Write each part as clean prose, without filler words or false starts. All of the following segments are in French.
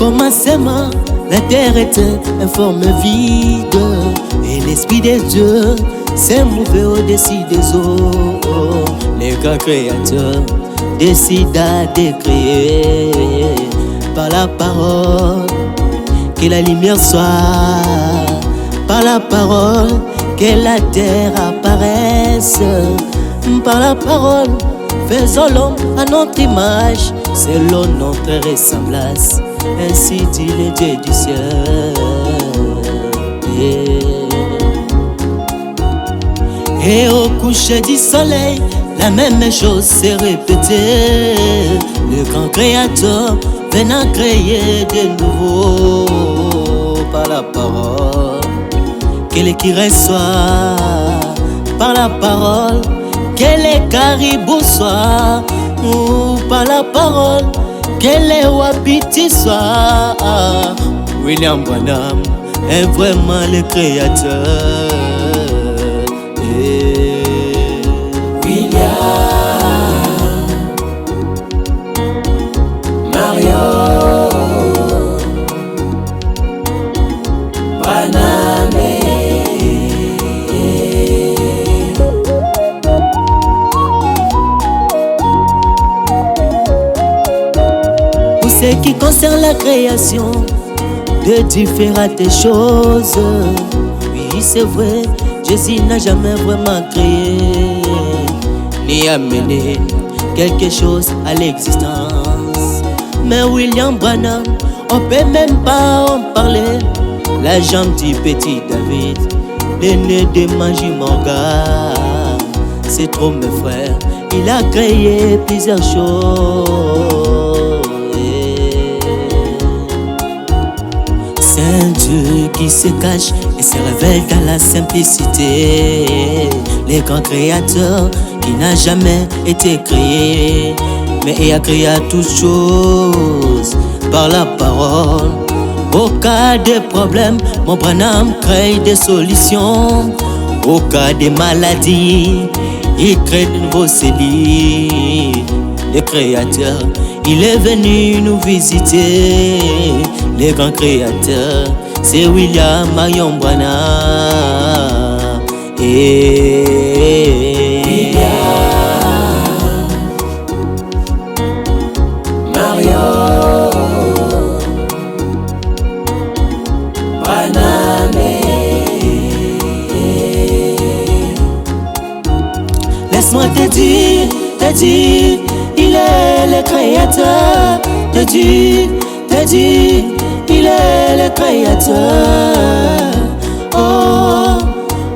commencement, la terre était informe vide, et l'Esprit de Dieu s'est mouvé au-dessus des eaux. Les grands créateurs décida de créer par la parole que la lumière soit, par la parole que la terre apparaisse, par la parole faisons l'homme à notre image, selon notre ressemblance, ainsi dit le Dieu du ciel. Et au coucher du soleil, la même chose s'est répétée. Le grand créateur venant créer de nouveau par la parole. Que les qui reçoit par la parole, que les caribous soient, ou par la parole, que les wapitis soient. William Branham est vraiment le créateur. Ce qui concerne la création de différentes choses, oui c'est vrai, Jésus n'a jamais vraiment créé ni amené quelque chose à l'existence. Mais William Branham, on peut même pas en parler. La jambe du petit David, l'aîné de Manji Morgan, c'est trop mes frères, il a créé plusieurs choses. C'est un Dieu qui se cache et se révèle dans la simplicité. Les grands créateurs qui n'a jamais été créé, mais il a créé toutes choses par la parole. Au cas des problèmes, mon Branham crée des solutions. Au cas des maladies, il crée de nouveaux cellules. Le créateur, il est venu nous visiter. Les grands créateurs, c'est William Marion Branham. Laisse-moi te dire, il est le créateur. Te dire, il est le créateur. Oh,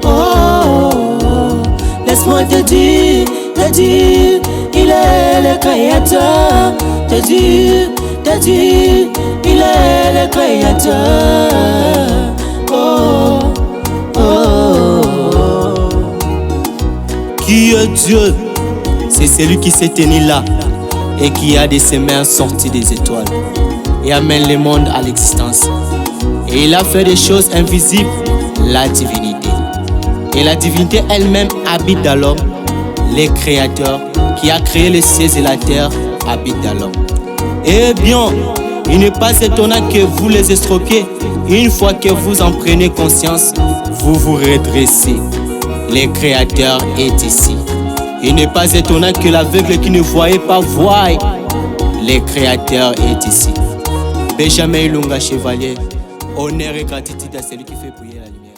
oh, oh. Laisse-moi te dire, il est le créateur. Te dire, il est le créateur. Oh, oh, oh. Qui est Dieu? C'est celui qui s'est tenu là et qui a de ses mains sorties des étoiles et amène le monde à l'existence. Et il a fait des choses invisibles, la divinité. Et la divinité elle-même habite dans l'homme. Le créateur qui a créé les cieux et la terre habite dans l'homme. Eh bien, il n'est pas étonnant que vous les estropiez. Une fois que vous en prenez conscience, vous vous redressez. Le créateur est ici. Il n'est pas étonnant que l'aveugle qui ne voyait pas voie. Le créateur est ici. Benjamin Ilunga Chevalier, honneur et gratitude à celui qui fait briller la lumière.